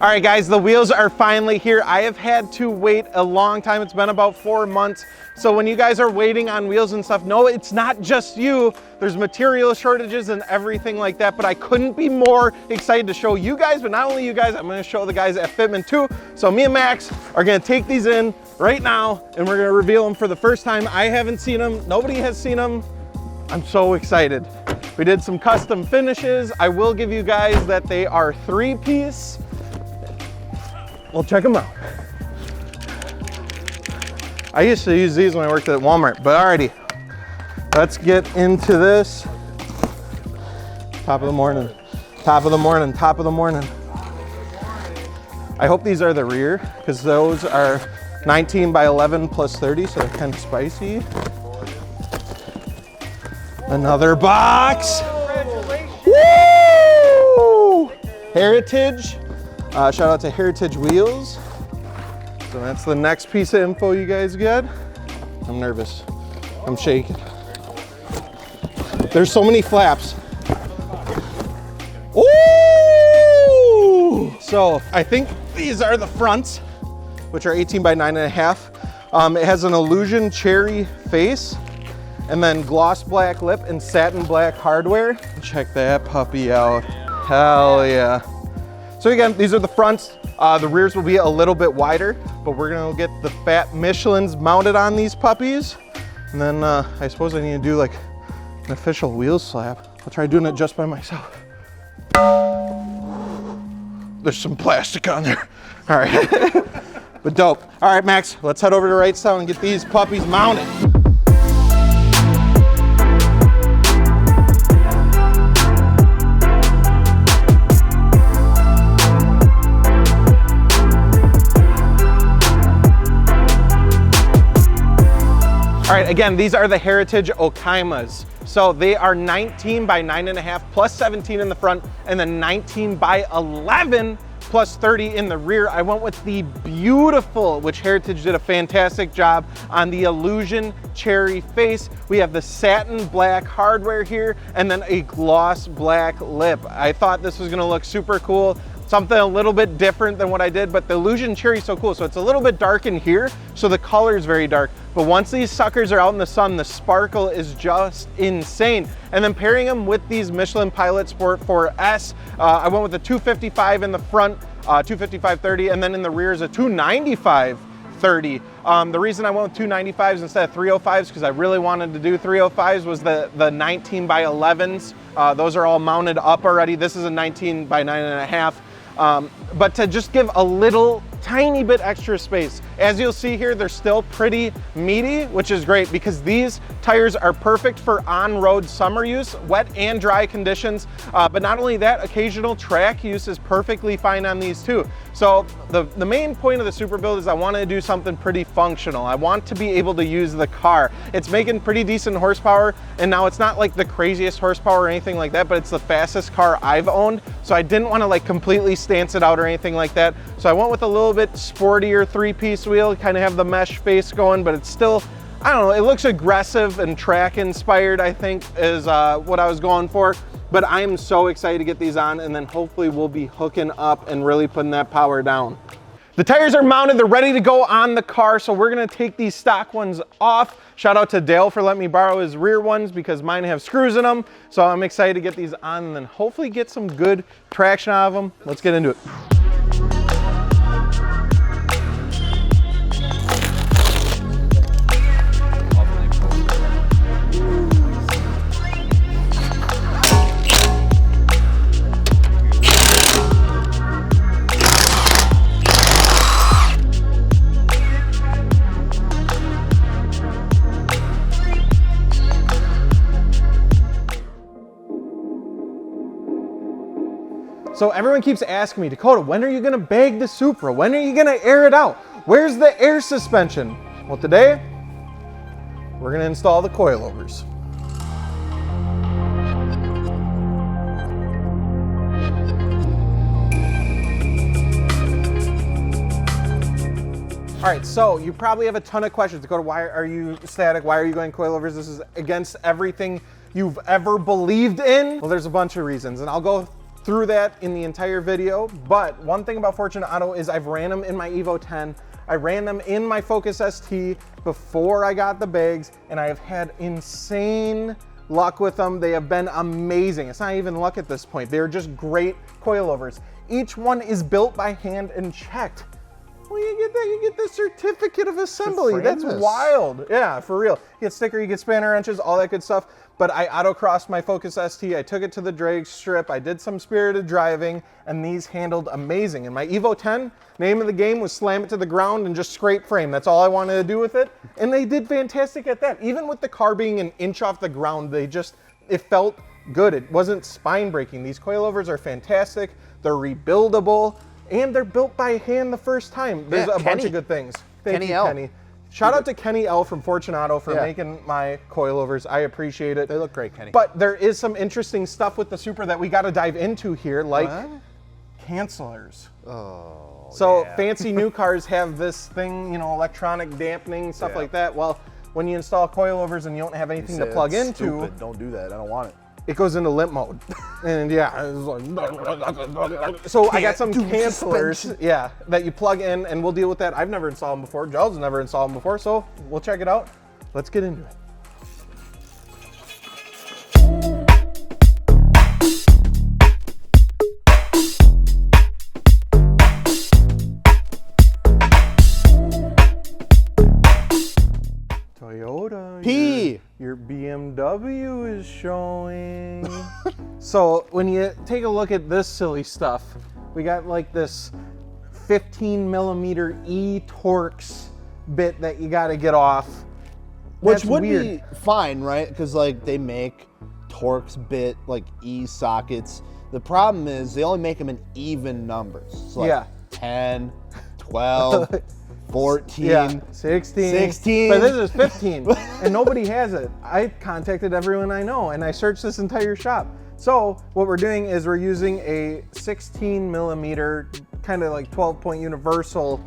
All right guys, the wheels are finally here. I have had to wait a long time. It's been about 4 months. So when you guys are waiting on wheels and stuff, no, it's not just you. There's material shortages and everything like that, but I couldn't be more excited to show you guys, but not only you guys, I'm gonna show the guys at Fitment too. So me and Max are gonna take these in right now and we're gonna reveal them for the first time. I haven't seen them, nobody has seen them. I'm so excited. We did some custom finishes. I will give you guys that they are 3-piece. Well, check them out. I used to use these when I worked at Walmart, but alrighty. Let's get into this. Top of the morning, top of the morning, top of the morning. I hope these are the rear, because those are 19 by 11 plus 30, so they're kind of spicy. Another box. Woo! Heritage. Shout out to Heritage Wheels. So that's the next piece of info you guys get. I'm nervous. I'm shaking. There's so many flaps. Ooh! So I think these are the fronts, which are 18 by 9.5. It has an illusion cherry face and then gloss black lip and satin black hardware. Check that puppy out. Hell yeah. So again, these are the fronts. The rears will be a little bit wider, but we're gonna get the fat Michelins mounted on these puppies. And then I suppose I need to do like an official wheel slap. I'll try doing it just by myself. There's some plastic on there. All right, but dope. All right, Max, let's head over to Wrightstown and get these puppies mounted. All right, again, these are the Heritage Okaimas. So they are 19 by 9.5 plus 17 in the front and then 19 by 11 plus 30 in the rear. I went with the beautiful, which Heritage did a fantastic job on the illusion cherry face. We have the satin black hardware here and then a gloss black lip. I thought this was gonna look super cool. Something a little bit different than what I did, but the illusion cherry is so cool. So it's a little bit dark in here, so the color is very dark. But once these suckers are out in the sun, the sparkle is just insane. And then pairing them with these Michelin Pilot Sport 4S, I went with a 255 in the front, 255/30, and then in the rear is a 295/30. The reason I went with 295s instead of 305s, because I really wanted to do 305s, was the 19 by 11s. Those are all mounted up already. This is a 19 by 9.5. But to just give a little tiny bit extra space. As you'll see here, they're still pretty meaty, which is great because these tires are perfect for on-road summer use, wet and dry conditions. But not only that, occasional track use is perfectly fine on these too. So the main point of the Supra build is I want to do something pretty functional. I want to be able to use the car. It's making pretty decent horsepower, and now it's not like the craziest horsepower or anything like that, but it's the fastest car I've owned. So I didn't want to like completely stance it out or anything like that. So I went with a little bit sportier 3-piece wheel, kind of have the mesh face going, but it's still, I don't know, it looks aggressive and track inspired, I think is what I was going for. But I am so excited to get these on, and then hopefully we'll be hooking up and really putting that power down. The tires are mounted, they're ready to go on the car, so we're gonna take these stock ones off. Shout out to Dale for letting me borrow his rear ones because mine have screws in them. So I'm excited to get these on and then hopefully get some good traction out of them. Let's get into it. So everyone keeps asking me, Dakota, when are you gonna bag the Supra? When are you gonna air it out? Where's the air suspension? Well, today, we're gonna install the coilovers. All right, so you probably have a ton of questions. Dakota, why are you static? Why are you going coilovers? This is against everything you've ever believed in. Well, there's a bunch of reasons, and I'll go through that in the entire video, but one thing about Fortune Auto is I've ran them in my Evo 10. I ran them in my Focus ST before I got the bags, and I have had insane luck with them. They have been amazing. It's not even luck at this point. They're just great coilovers. Each one is built by hand and checked. Well, you get that, you get the certificate of assembly. That's wild. Yeah, for real. You get sticker, you get spanner wrenches, all that good stuff. But I autocrossed my Focus ST, I took it to the drag strip, I did some spirited driving, and these handled amazing. And my Evo 10, name of the game was slam it to the ground and just scrape frame. That's all I wanted to do with it. And they did fantastic at that. Even with the car being an inch off the ground, it felt good. It wasn't spine breaking. These coilovers are fantastic. They're rebuildable. And they're built by hand the first time. There's a bunch of good things. Thank you, Kenny. Shout out to Kenny L from Fortune Auto for making my coilovers. I appreciate it. They look great, Kenny. But there is some interesting stuff with the Supra that we got to dive into here, like cancelers. Oh, so fancy new cars have this thing, you know, electronic dampening, stuff like that. Well, when you install coilovers and you don't have anything to plug into, stupid. Don't do that. I don't want it. It goes into limp mode. And yeah, it was like, so I got some cancelers, that you plug in, and we'll deal with that. I've never installed them before. Joel's never installed them before, so we'll check it out. Let's get into it. Toyota. P. Your BMW is showing. So when you take a look at this silly stuff, we got like this 15mm E-Torx bit that you got to get off. Which would be fine, right? Because like they make Torx bit like E sockets. The problem is they only make them in even numbers. So like 10, 12. 14, 16, but this is 15, and nobody has it. I contacted everyone I know, and I searched this entire shop. So what we're doing is we're using a 16mm, kind of like 12-point universal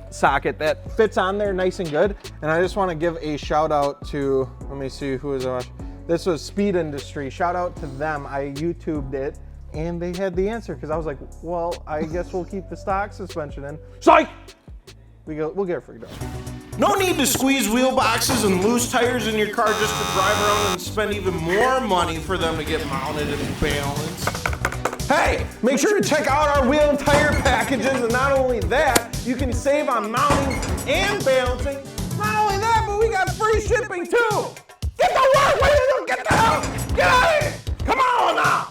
socket that fits on there nice and good. And I just want to give a shout out to, let me see who is on. This was Speed Industry. Shout out to them. I YouTubed it, and they had the answer, because I was like, well, I guess we'll keep the stock suspension in. Psych! We'll get it figured out. No need to squeeze wheel boxes and loose tires in your car just to drive around and spend even more money for them to get mounted and balanced. Hey, make sure to check out our wheel and tire packages, and not only that, you can save on mounting and balancing. Not only that, but we got free shipping too. Get to work! What are you doing? Get the hell! Get out of here! Come on now!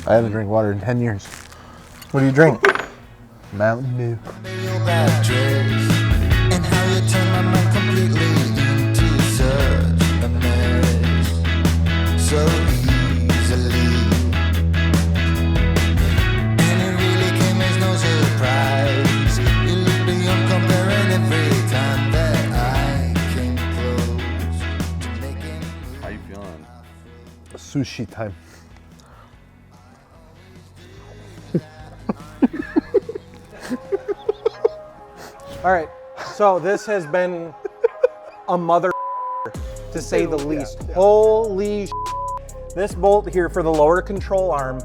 I haven't drank water in 10 years. What do you drink? Mountain Dew. And how you turn my mind completely into such a mess, so easily. And it really came as no surprise. You look beyond comparing every time that I came close to making. How you feeling? Sushi time. All right, so this has been a mother to say the least. Holy this bolt here for the lower control arm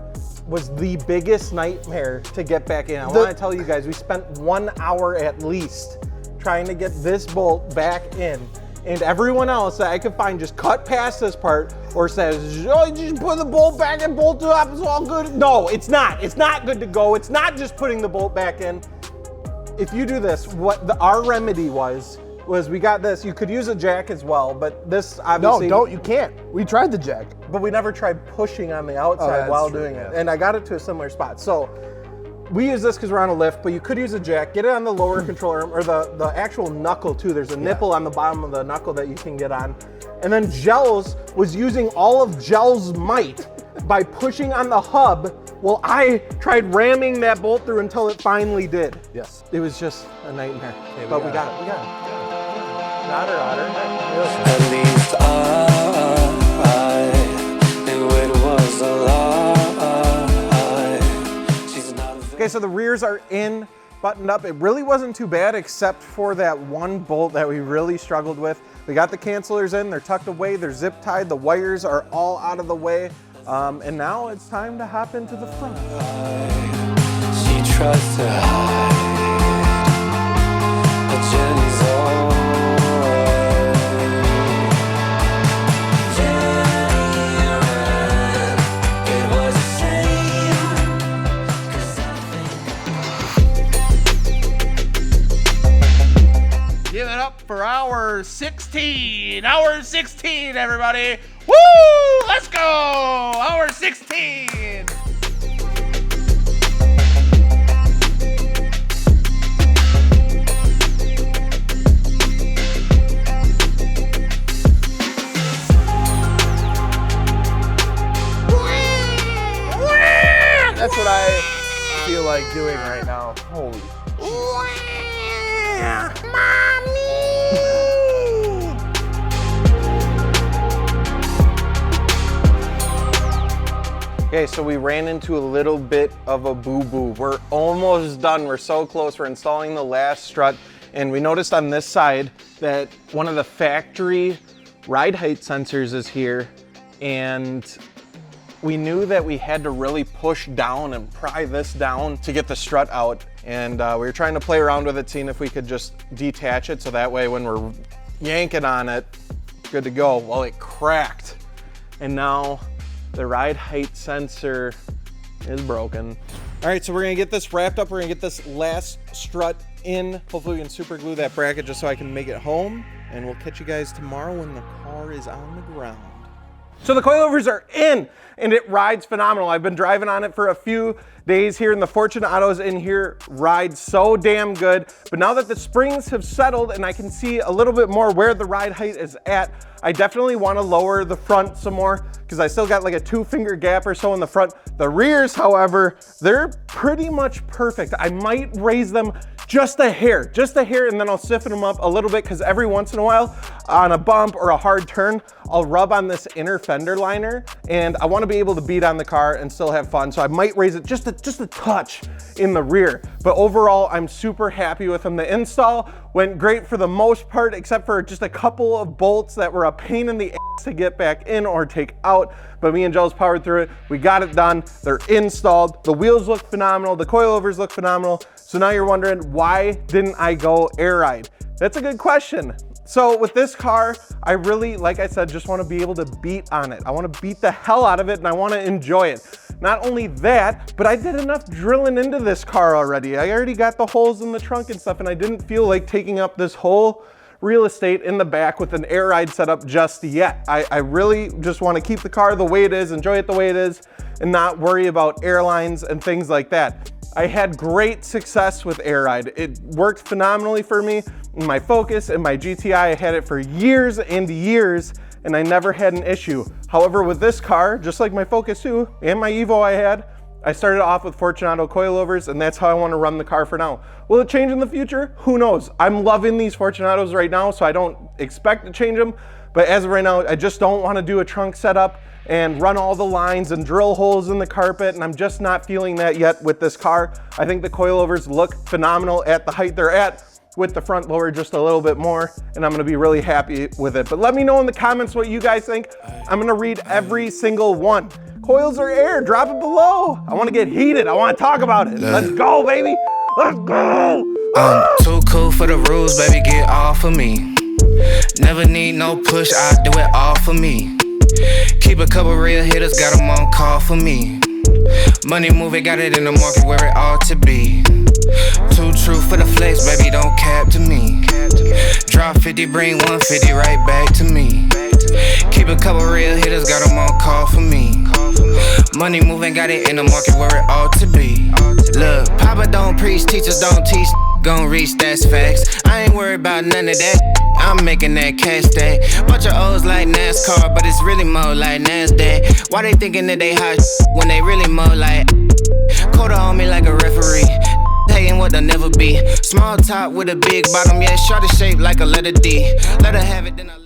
was the biggest nightmare to get back in. I want to tell you guys, we spent 1 hour at least trying to get this bolt back in. And everyone else that I could find just cut past this part or says, oh, you just put the bolt back and bolt it up, it's all good. No, it's not. It's not good to go. It's not just putting the bolt back in. If you do this, what our remedy was we got this. You could use a jack as well, but this obviously— No, you can't. We tried the jack. But we never tried pushing on the outside while doing it. And I got it to a similar spot. So we use this because we're on a lift, but you could use a jack. Get it on the lower control arm, or the actual knuckle too. There's a nipple on the bottom of the knuckle that you can get on. And then Gels was using all of Gels' might by pushing on the hub. Well, I tried ramming that bolt through until it finally did. Yes. It was just a nightmare. But we got it. We got it. Otter. At least I knew it was a lie. She's not as Okay, so the rears are in. buttoned up. It really wasn't too bad except for that one bolt that we really struggled with. We got the cancelers in, they're tucked away, they're zip tied, the wires are all out of the way. And now it's time to hop into the front. She tries to hide a Jenny's own. Give it up for hour 16. Hour 16, everybody. Woo! Let's go! Hour 16. That's what I feel like doing right now. Holy Okay, so we ran into a little bit of a boo-boo. We're almost done, we're so close. We're installing the last strut, and we noticed on this side that one of the factory ride height sensors is here, and we knew that we had to really push down and pry this down to get the strut out. And we were trying to play around with it, seeing if we could just detach it, so that way when we're yanking on it, good to go. Well, it cracked, and now the ride height sensor is broken. All right, so we're gonna get this wrapped up. We're gonna get this last strut in. Hopefully we can super glue that bracket just so I can make it home, and we'll catch you guys tomorrow when the car is on the ground. So the coilovers are in, and it rides phenomenal. I've been driving on it for a few days here, and the Fortune Autos in here ride so damn good. But now that the springs have settled and I can see a little bit more where the ride height is at, I definitely want to lower the front some more because I still got like a 2-finger gap or so in the front. The rears, however, they're pretty much perfect. I might raise them just a hair, and then I'll stiffen them up a little bit because every once in a while on a bump or a hard turn, I'll rub on this inner fender liner, and I want to be able to beat on the car and still have fun. So I might raise it just a touch in the rear. But overall, I'm super happy with them. The install went great for the most part, except for just a couple of bolts that were a pain in the ass to get back in or take out. But me and Joe's powered through it. We got it done. They're installed. The wheels look phenomenal. The coilovers look phenomenal. So now you're wondering, why didn't I go Airride? That's a good question. So with this car, I really, like I said, just want to be able to beat on it. I want to beat the hell out of it, and I want to enjoy it. Not only that, but I did enough drilling into this car already. I already got the holes in the trunk and stuff, and I didn't feel like taking up this whole real estate in the back with an Airride setup just yet. I really just want to keep the car the way it is, enjoy it the way it is, and not worry about airlines and things like that. I had great success with Airride. It worked phenomenally for me. In my Focus and my GTI, I had it for years and years, and I never had an issue. However, with this car, just like my Focus 2 and my Evo I started off with Fortune Auto Coilovers, and that's how I want to run the car for now. Will it change in the future? Who knows? I'm loving these Fortune Autos right now, so I don't expect to change them. But as of right now, I just don't want to do a trunk setup and run all the lines and drill holes in the carpet, and I'm just not feeling that yet with this car. I think the coilovers look phenomenal at the height they're at, with the front lower just a little bit more, and I'm gonna be really happy with it. But let me know in the comments what you guys think. I'm gonna read every single one. Coils or air, drop it below. I wanna get heated, I wanna talk about it. Let's go, baby, let's go. I'm too cool for the rules, baby, get off of me. Never need no push, I do it all for me. Keep a couple real hitters, got them on call for me. Money moving, got it in the market where it ought to be. Too true for the flex, baby, don't cap to me. Drop 50, bring 150 right back to me. Keep a couple real hitters, got them on call for me. Money moving, got it in the market where it ought to be. Look, Papa don't preach, teachers don't teach. Gon' reach, that's facts. I ain't worried about none of that. I'm making that cash stack. Bunch of O's like NASCAR, but it's really more like NASDAQ. Why they thinking that they hot when they really more like Dakota on me like a referee. Hating what they'll never be. Small top with a big bottom, yeah, shorty shaped like a letter D. Let her have it, then I